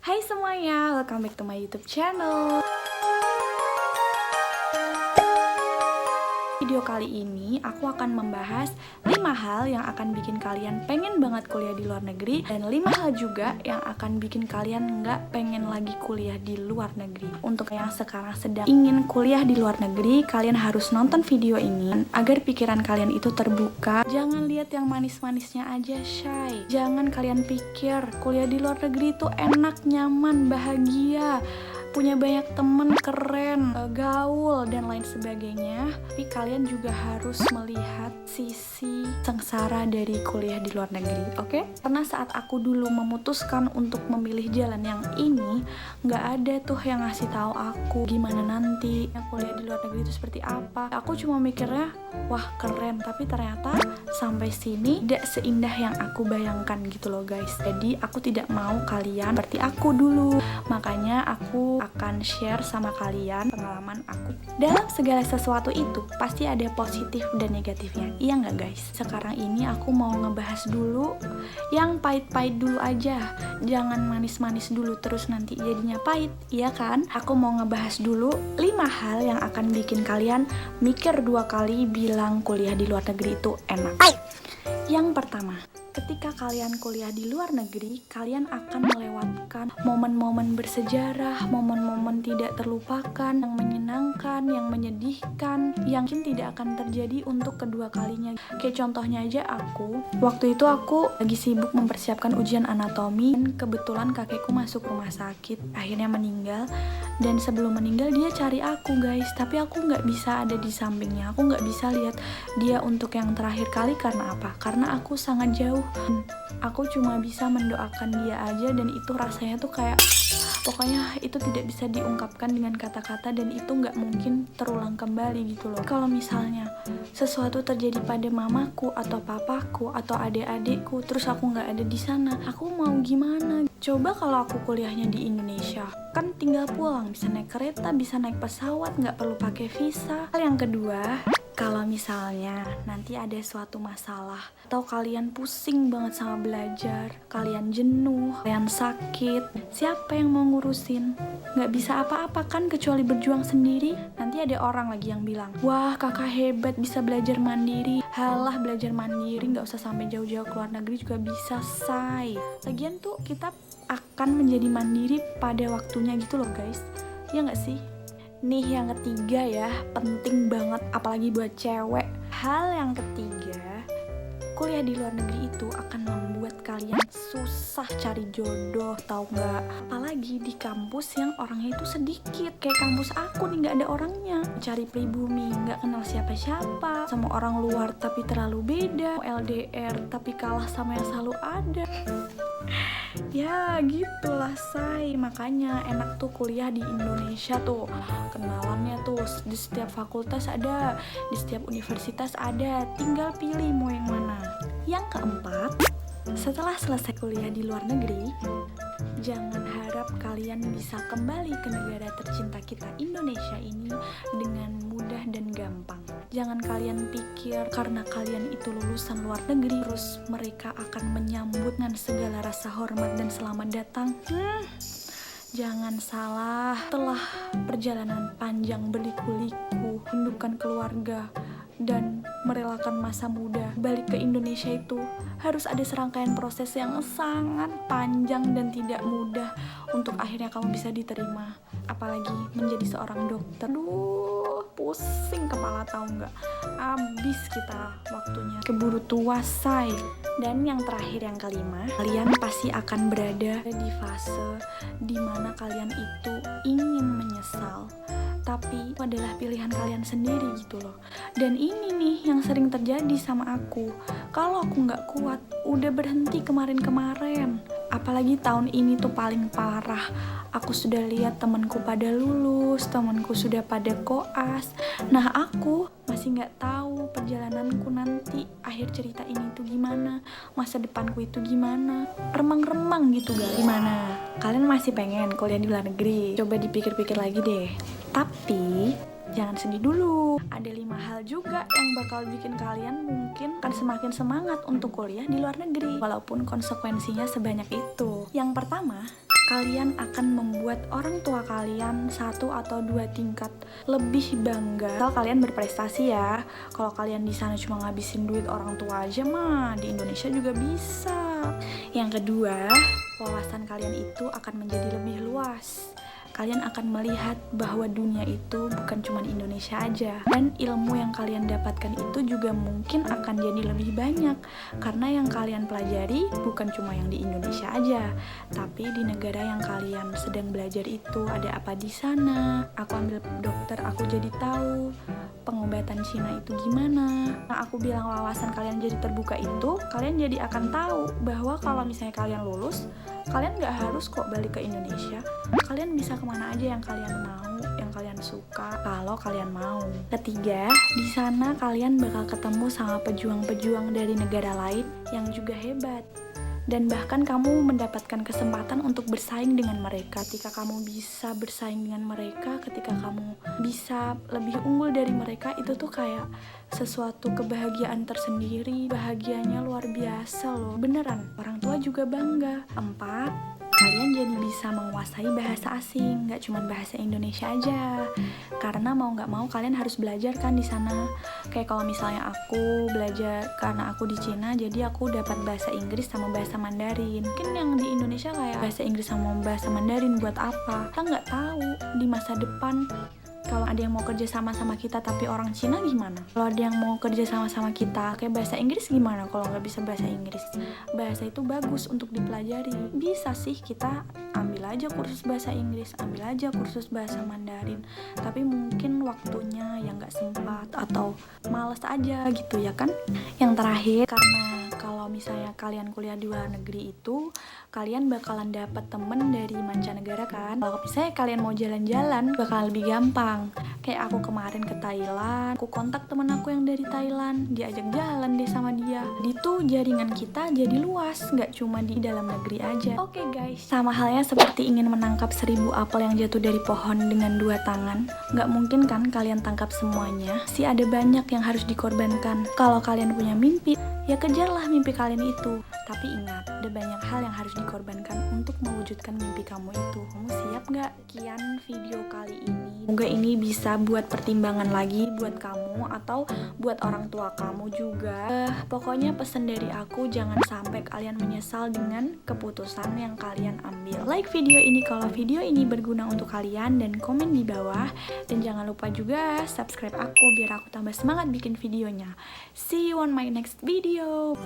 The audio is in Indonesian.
Hai semuanya, welcome back to my YouTube channel. Video kali ini aku akan membahas 5 hal yang akan bikin kalian pengen banget kuliah di luar negeri, dan 5 hal juga yang akan bikin kalian nggak pengen lagi kuliah di luar negeri. Untuk yang sekarang sedang ingin kuliah di luar negeri, kalian harus nonton video ini agar pikiran kalian itu terbuka. Jangan lihat yang manis-manisnya aja, shy. Jangan kalian pikir kuliah di luar negeri itu enak, nyaman, bahagia, punya banyak temen, keren, gaul, dan lain sebagainya. Tapi kalian juga harus melihat sisi sengsara dari kuliah di luar negeri, oke? Karena saat aku dulu memutuskan untuk memilih jalan yang ini, nggak ada tuh yang ngasih tahu aku gimana nanti kuliah di luar negeri itu seperti apa. Aku cuma mikirnya, wah keren, tapi ternyata sampai sini tidak seindah yang aku bayangkan gitu loh guys. Jadi aku tidak mau kalian seperti aku dulu. Makanya aku akan share sama kalian pengalaman aku. Dalam segala sesuatu itu pasti ada positif dan negatifnya, iya nggak guys? Sekarang ini aku mau ngebahas dulu yang pahit-pahit dulu aja. Jangan manis-manis dulu terus nanti jadinya pahit, iya kan? Aku mau ngebahas dulu 5 hal yang akan bikin kalian mikir 2 kali bilang kuliah di luar negeri itu enak. Yang pertama, ketika kalian kuliah di luar negeri, kalian akan melewatkan momen-momen bersejarah, momen-momen tidak terlupakan, yang menyenangkan, yang menyedihkan, yang mungkin tidak akan terjadi untuk kedua kalinya. Kayak contohnya aja waktu itu aku lagi sibuk mempersiapkan ujian anatomi, dan kebetulan kakekku masuk rumah sakit, akhirnya meninggal. Dan sebelum meninggal dia cari aku guys, tapi aku nggak bisa ada di sampingnya, aku nggak bisa lihat dia untuk yang terakhir kali. Karena apa? Karena aku sangat jauh. Aku cuma bisa mendoakan dia aja, dan itu rasanya tuh kayak, pokoknya itu tidak bisa diungkapkan dengan kata-kata, dan itu nggak mungkin terulang kembali gitu loh. Kalau misalnya sesuatu terjadi pada mamaku atau papaku atau adik-adikku, terus aku nggak ada di sana, aku mau gimana? Coba kalau aku kuliahnya di Indonesia, kan tinggal pulang, bisa naik kereta, bisa naik pesawat, nggak perlu pakai visa. Hal yang kedua, kalau misalnya nanti ada suatu masalah atau kalian pusing banget sama belajar, kalian jenuh, kalian sakit, siapa yang mau ngurusin? Nggak bisa apa-apa kan kecuali berjuang sendiri. Nanti ada orang lagi yang bilang, wah kakak hebat bisa belajar mandiri. Halah, belajar mandiri nggak usah sampai jauh-jauh ke luar negeri juga bisa, say. Lagian tuh kita akan menjadi mandiri pada waktunya gitu loh guys, ya nggak sih? Nih yang ketiga ya, penting banget apalagi buat cewek. Hal yang ketiga, kuliah di luar negeri itu akan membuat kalian susah cari jodoh, tau nggak? Apalagi di kampus yang orangnya itu sedikit, kayak kampus aku nih, nggak ada orangnya. Cari pribumi, nggak kenal siapa-siapa, sama orang luar tapi terlalu beda, LDR tapi kalah sama yang selalu ada. Ya gitulah say. Makanya enak tuh kuliah di Indonesia tuh, kenalannya tuh di setiap fakultas ada, di setiap universitas ada, tinggal pilih mau yang mana. Yang keempat, setelah selesai kuliah di luar negeri, jangan harap kalian bisa kembali ke negara tercinta kita Indonesia ini dengan mudah dan gampang. Jangan kalian pikir karena kalian itu lulusan luar negeri terus mereka akan menyambut dengan segala rasa hormat dan selamat datang. Jangan salah. Setelah perjalanan panjang berliku-liku, hidupkan keluarga dan merelakan masa muda, balik ke Indonesia itu harus ada serangkaian proses yang sangat panjang dan tidak mudah untuk akhirnya kamu bisa diterima. Apalagi menjadi seorang dokter. Duh, pusing kepala tau nggak? Abis kita waktunya, keburu tua say. Dan yang terakhir, yang kelima, kalian pasti akan berada di fase dimana kalian itu ingin menyesal, tapi itu adalah pilihan kalian sendiri gitu loh. Dan ini nih yang sering terjadi sama aku. Kalau aku nggak kuat, udah berhenti kemarin-kemarin. Apalagi tahun ini tuh paling parah. Aku sudah lihat temanku pada lulus, temanku sudah pada koas. Nah aku masih nggak tahu perjalananku nanti, akhir cerita ini tuh gimana, masa depanku itu gimana, remang-remang gitu guys. Gimana? Kalian masih pengen kuliah di luar negeri? Coba dipikir-pikir lagi deh. Tapi jangan sedih dulu. Ada 5 hal juga yang bakal bikin kalian mungkin akan semakin semangat untuk kuliah di luar negeri, walaupun konsekuensinya sebanyak itu. Yang pertama, kalian akan membuat orang tua kalian 1 atau 2 tingkat lebih bangga. Kalau kalian berprestasi ya. Kalau kalian di sana cuma ngabisin duit orang tua aja mah, di Indonesia juga bisa. Yang kedua, wawasan kalian itu akan menjadi lebih luas. Kalian akan melihat bahwa dunia itu bukan cuma di Indonesia aja, dan ilmu yang kalian dapatkan itu juga mungkin akan jadi lebih banyak karena yang kalian pelajari bukan cuma yang di Indonesia aja, tapi di negara yang kalian sedang belajar itu ada apa di sana. Aku ambil dokter, aku jadi tahu pengobatan Cina itu gimana. Nah, aku bilang wawasan kalian jadi terbuka itu, kalian jadi akan tahu bahwa kalau misalnya kalian lulus, kalian nggak harus kok balik ke Indonesia. Kalian bisa kemana aja yang kalian mau, yang kalian suka, kalau kalian mau. Ketiga, di sana kalian bakal ketemu sama pejuang-pejuang dari negara lain yang juga hebat. Dan bahkan kamu mendapatkan kesempatan untuk bersaing dengan mereka. Ketika kamu bisa bersaing dengan mereka, ketika kamu bisa lebih unggul dari mereka, itu tuh kayak sesuatu kebahagiaan tersendiri. Bahagianya luar biasa loh, beneran. Orang tua juga bangga. 4, kalian jadi bisa menguasai bahasa asing, nggak cuma bahasa Indonesia aja. Karena mau nggak mau kalian harus belajar kan di sana. Kayak kalau misalnya aku belajar karena aku di Cina, jadi aku dapat bahasa Inggris sama bahasa Mandarin. Mungkin yang di Indonesia kayak bahasa Inggris sama bahasa Mandarin buat apa? Kita nggak tahu di masa depan. Kalau ada yang mau kerja sama kita tapi orang Cina gimana? Kalau ada yang mau kerja sama kita kayak bahasa Inggris gimana kalau nggak bisa bahasa Inggris? Bahasa itu bagus untuk dipelajari. Bisa sih kita ambil aja kursus bahasa Inggris, ambil aja kursus bahasa Mandarin. Tapi mungkin waktunya yang nggak sempat atau males aja gitu ya kan? Yang terakhir, karena kalau misalnya kalian kuliah di luar negeri itu, kalian bakalan dapat temen dari mancanegara kan. Kalau misalnya kalian mau jalan-jalan, bakal lebih gampang. Kayak aku kemarin ke Thailand, aku kontak temen aku yang dari Thailand, diajak jalan deh sama dia. Di tuh jaringan kita jadi luas, nggak cuma di dalam negeri aja. Oke guys, sama halnya seperti ingin menangkap 1000 apel yang jatuh dari pohon dengan 2 tangan. Nggak mungkin kan kalian tangkap semuanya. Sih ada banyak yang harus dikorbankan. Kalau kalian punya mimpi, ya kejarlah mimpi kalian itu. Tapi ingat, ada banyak hal yang harus dikorbankan untuk mewujudkan mimpi kamu itu. Kamu siap nggak? Sekian video kali ini. Semoga ini bisa buat pertimbangan lagi buat kamu atau buat orang tua kamu juga. Pokoknya pesan dari aku, jangan sampai kalian menyesal dengan keputusan yang kalian ambil. Like video ini kalau video ini berguna untuk kalian dan komen di bawah. Dan jangan lupa juga subscribe aku biar aku tambah semangat bikin videonya. See you on my next video.